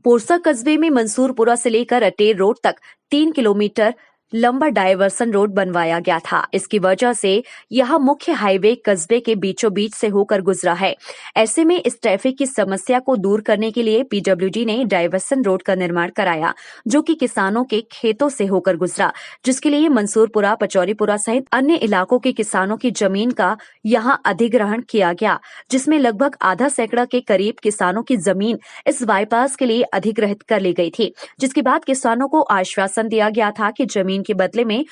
पोरसा कस्बे में मंसूरपुरा से लेकर अटेर रोड तक 3 किलोमीटर लंबा डायवर्सन रोड बनवाया गया था। इसकी वजह से यह मुख्य हाईवे कस्बे के बीचों बीच से होकर गुजरा है। ऐसे में इस ट्रैफिक की समस्या को दूर करने के लिए पीडब्ल्यूडी ने डायवर्सन रोड का निर्माण कराया, जो कि किसानों के खेतों से होकर गुजरा, जिसके लिए मंसूरपुरा, पचौरीपुरा सहित अन्य इलाकों के किसानों की जमीन का यहां अधिग्रहण किया गया, जिसमें लगभग आधा सैकड़ा के करीब किसानों की जमीन इस बाईपास के लिए अधिग्रहित कर ली गई थी। जिसके बाद किसानों को आश्वासन दिया गया था कि जमीन के बदले में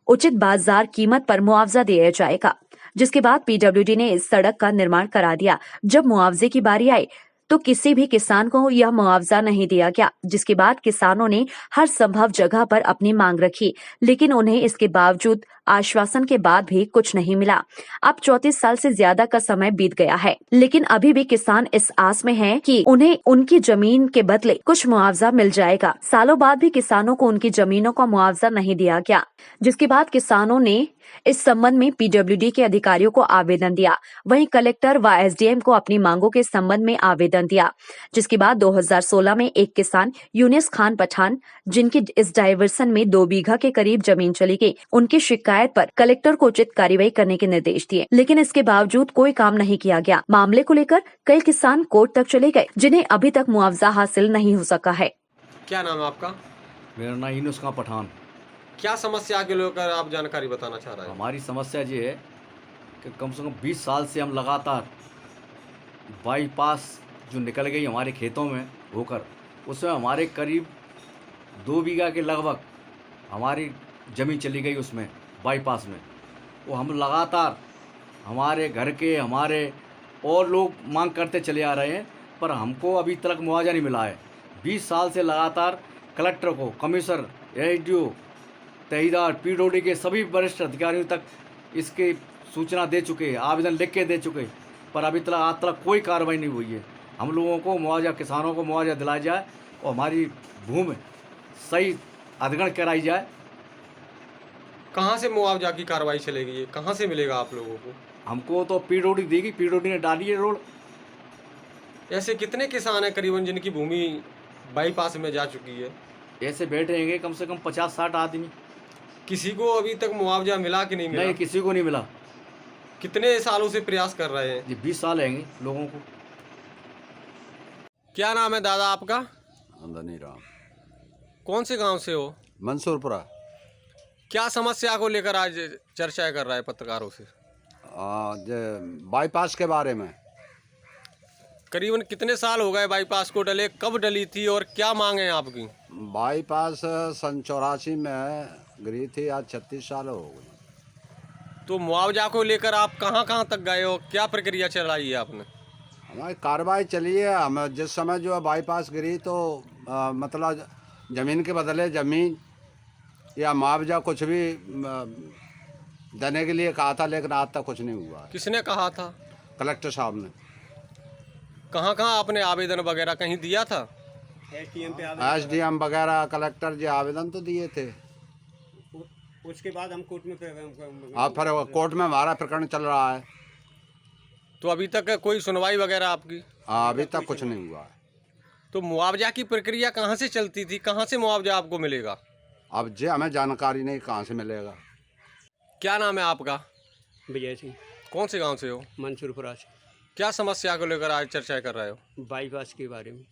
उचित बाजार कीमत पर मुआवजा दिया जाएगा। जिसके बाद पीडब्ल्यूडी ने इस सड़क का निर्माण करा दिया। जब मुआवजे की बारी आई तो किसी भी किसान को यह मुआवजा नहीं दिया गया, जिसके बाद किसानों ने हर संभव जगह पर अपनी मांग रखी, लेकिन उन्हें इसके बावजूद आश्वासन के बाद भी कुछ नहीं मिला। अब 34 साल से ज्यादा का समय बीत गया है, लेकिन अभी भी किसान इस आस में हैं कि उन्हें उनकी जमीन के बदले कुछ मुआवजा मिल जाएगा। सालों बाद भी किसानों को उनकी जमीनों का मुआवजा नहीं दिया गया, जिसके बाद किसानों ने इस संबंध में पीडब्ल्यूडी के अधिकारियों को आवेदन दिया। वहीं कलेक्टर व एसडीएम को अपनी मांगों के संबंध में आवेदन दिया, जिसके बाद 2016 में एक किसान यूनिस खान पठान, जिनकी इस डायवर्सन में 2 बीघा के करीब जमीन चली गई, उनकी शिकायत पर कलेक्टर को उचित कार्रवाई करने के निर्देश दिए, लेकिन इसके बावजूद कोई काम नहीं किया गया। मामले को लेकर कई किसान कोर्ट तक चले गए, जिन्हें अभी तक मुआवजा हासिल नहीं हो सका है। क्या नाम है आपका? मेरा नाम यूनुस खान पठान। क्या समस्या के लेकर आप जानकारी बताना चाह रहे हैं? हमारी समस्या ये है कि कम से कम 20 साल से हम लगातार बाईपास जो निकल गई हमारे खेतों में होकर, उसमें हमारे करीब 2 बीघा के लगभग हमारी ज़मीन चली गई उसमें बाईपास में। वो हम लगातार हमारे घर के हमारे और लोग मांग करते चले आ रहे हैं, पर हमको अभी तक मुआवजा नहीं मिला है। 20 साल से लगातार कलेक्टर को, कमिश्नर, एसडीओ, तहसीलदार, पीडब्ल्यूडी के सभी वरिष्ठ अधिकारियों तक इसकी सूचना दे चुके हैं, आवेदन लिख के दे चुके हैं, पर अभी तक आज तक कोई कार्रवाई नहीं हुई है। हम लोगों को मुआवजा, किसानों को मुआवजा दिलाया जाए और हमारी भूमि सही अधिग्रहण कराई जाए। कहाँ से मुआवजा की कार्रवाई चलेगी? ये कहाँ से मिलेगा आप लोगों को? हमको तो पीडब्ल्यूडी देगी, पीडब्ल्यूडी ने डाली है रोड। ऐसे कितने किसान हैं करीबन जिनकी भूमि बाईपास में जा चुकी है? ऐसे बैठे रहेंगे कम से कम 50-60 आदमी। किसी को अभी तक मुआवजा मिला कि नहीं मिला? नहीं, किसी को नहीं मिला। कितने सालों से प्रयास कर रहे हैं? ये 20 साल रहेंगे लोगों को। क्या नाम है दादा आपका? अंदनी राम। कौन से गांव से हो? मंसूरपुरा। क्या समस्या को लेकर आज चर्चा कर रहा है पत्रकारों से? बाईपास के बारे में। करीबन कितने साल हो गए बाईपास को डले? कब डली थी और क्या मांग है आपकी? बाईपास सन 84 में गिरी थी, आज 36 साल हो गए। तो मुआवजा को लेकर आप कहाँ कहाँ तक गए हो? क्या प्रक्रिया चलाई है आपने? हमारी कार्रवाई चली है। हम जिस समय जो है बाईपास गिरी तो मतलब ज़मीन के बदले ज़मीन या मुआवजा कुछ भी देने के लिए कहा था, लेकिन आज तक कुछ नहीं हुआ है। किसने कहा था? कलेक्टर साहब ने। कहाँ कहाँ आपने आवेदन वगैरह कहीं दिया था? एसडीएम वगैरह, कलेक्टर जी आवेदन तो दिए थे। उसके बाद हम कोर्ट में अब फिर कोर्ट में हमारा प्रकरण चल रहा है। तो अभी तक कोई सुनवाई वगैरह आपकी? अभी तक कुछ नहीं हुआ है। तो मुआवजा की प्रक्रिया कहाँ से चलती थी? कहाँ से मुआवजा आपको मिलेगा? अब जे हमें जानकारी नहीं कहाँ से मिलेगा। क्या नाम है आपका? विजय सिंह, कौन से गांव से हो? मंसूरपुरा से। क्या समस्या को लेकर आज चर्चा कर रहे हो? बाईपास के बारे में।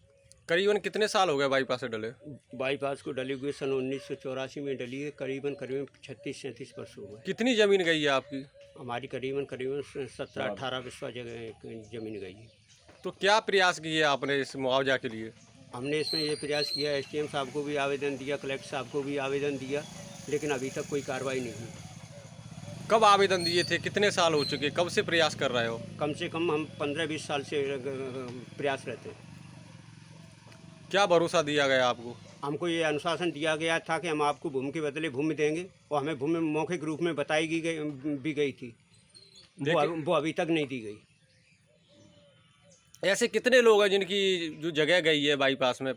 करीबन कितने साल हो गए बाईपास से डले? बाईपास को डली हुई सन 1984 में डली है। करीबन 36-37 वर्ष हो गए। कितनी ज़मीन गई है आपकी? हमारी करीबन 17-18 बिस्वा जगह ज़मीन गई है। तो क्या प्रयास किए आपने इस मुआवजा के लिए? हमने इसमें ये प्रयास किया, एसडीएम साहब को भी आवेदन दिया, कलेक्टर साहब को भी आवेदन दिया, लेकिन अभी तक कोई कार्रवाई नहीं हुई। कब आवेदन दिए थे? कितने साल हो चुके? कब से प्रयास कर रहे हो? कम से कम हम 15-20 साल से प्रयास रहते हैं। क्या भरोसा दिया गया आपको? हमको ये अनुशासन दिया गया था कि हम आपको भूमि के बदले भूमि देंगे, और हमें भूमि मौखिक रूप में बताई भी गई थी। वो अभी तक नहीं दी गई। ऐसे कितने लोग हैं जिनकी जो जगह गई है बाईपास में?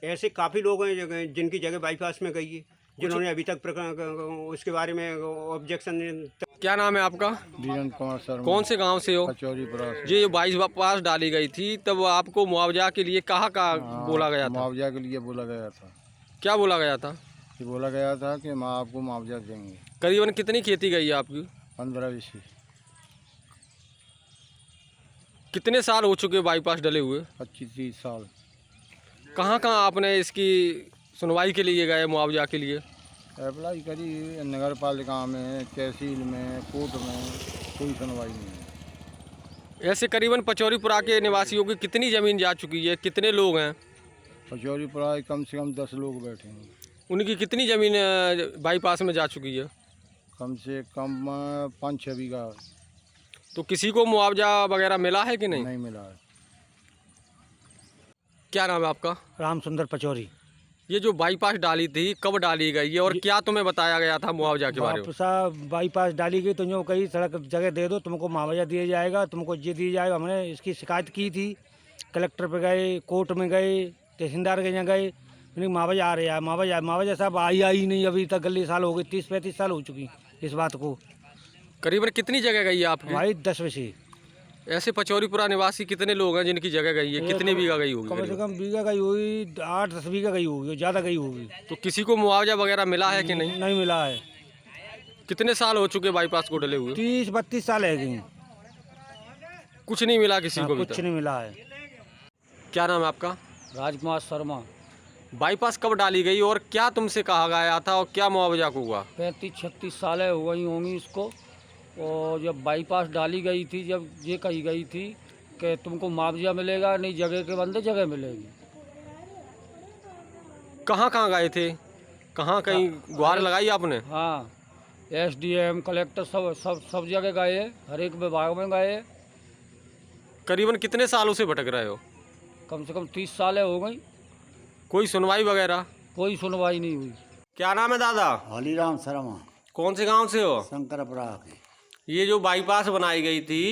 ऐसे काफ़ी लोग हैं जिनकी जगह बाईपास में गई है। जिन्होंने अभी तक उसके बारे में ऑब्जेक्शन। क्या नाम है आपका? धीरेन्द्र कुमार शर्मा। कौन से गांव से हो? कचौरीपुरा से। जी, 22 पास डाली गई थी तब आपको मुआवजा के लिए कहाँ बोला गया था? मुआवजा के लिए बोला गया था। क्या बोला गया था? ये बोला गया था कि हम आपको मुआवजा देंगे। करीबन कितनी खेती गई है आपकी? 15 बीसी। कितने साल हो चुके बाईपास डले हुए? 25-30 साल। कहाँ कहाँ आपने इसकी सुनवाई के लिए गए, मुआवजा के लिए? अप्लाई करी नगर पालिका में, तहसील में, कोर्ट में, कोई सुनवाई नहीं है। ऐसे करीबन पचौरीपुरा के निवासियों की कितनी ज़मीन जा चुकी है? कितने लोग हैं? कचौरीपुरा कम से कम 10 लोग बैठे हैं। उनकी कितनी ज़मीन बाईपास में जा चुकी है? कम से कम 5-6 बीघा। तो किसी को मुआवजा वगैरह मिला है कि नहीं? नहीं मिला है। क्या नाम है आपका? राम सुंदर पचौरी। ये जो बाईपास डाली थी कब डाली गई है और क्या तुम्हें बताया गया था मुआवजा के बारे में? बाईपास डाली गई तो जो कई सड़क जगह दे दो, तुमको मुआवजा दिया जाएगा, तुमको ये दिया जाएगा। हमने इसकी शिकायत की थी, कलेक्टर पे गए, कोर्ट में गए, तहसीलदार के यहाँ गए, मुआवजा आ रहा है, मुआवजा साहब आई नहीं अभी तक। गली साल हो गए, 30-35 साल हो चुकी इस बात को। करीबन कितनी जगह गई है आपकी? भाई 10 बजे। ऐसे पचौरीपुरा निवासी कितने लोग हैं जिनकी जगह गई है? कितनी बीघा गई होगी? कम से कम बीघा गई होगी, 8-10 बीघा गई होगी, ज़्यादा गई होगी। तो किसी को मुआवजा वगैरह मिला है कि नहीं? नहीं मिला है। कितने साल हो चुके बाईपास को डले हुए? 30-32 साल है गई। कुछ नहीं मिला किसी को? कुछ नहीं मिला है। क्या नाम है आपका? राजकुमार शर्मा। बाईपास कब डाली गई और क्या तुमसे कहा गया था और क्या मुआवजा को हुआ? 35-36 सालें हो गई होंगी इसको। और जब बाईपास डाली गई थी, जब ये कही गई थी कि तुमको मुआवजा मिलेगा, नहीं जगह के बंदे जगह मिलेगी। कहाँ कहाँ गए थे? कहाँ कहीं गुहार लगाई आपने? हाँ, SDM, कलेक्टर सब जगह गए, हर एक विभाग में गए। करीबन कितने सालों से भटक रहे हो? कम से कम 30 सालें हो गई, कोई सुनवाई वगैरह? कोई सुनवाई नहीं हुई। क्या नाम है दादा? हलीराम शर्मा। कौन से गांव से हो? शंकरपुरा के। ये जो बाईपास बनाई गई थी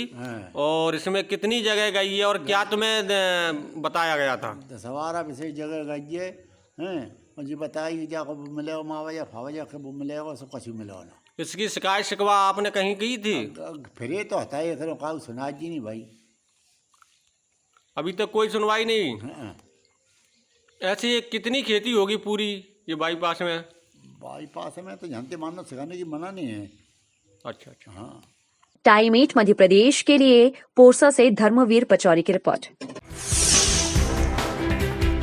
और इसमें कितनी जगह गई है और क्या तुम्हें बताया गया था? 10-12 विशेष जगह गई है मुझे बताइए क्या को मिलेगा मुआवजा फावजा के मिलेगा, सब कुछ मिलेगा ना। इसकी शिकायत शिकवा आपने कहीं की थी? फिर ये तो होता है, फिर का सुना जी नहीं भाई, अभी तक कोई सुनवाई नहीं। ऐसी ये कितनी खेती होगी पूरी ये बाईपास में? बाईपास में तो जानते मानना सिखाने की मना नहीं है। अच्छा अच्छा। हाँ। टाइम 8 मध्य प्रदेश के लिए पोरसा से धर्मवीर पचौरी की रिपोर्ट।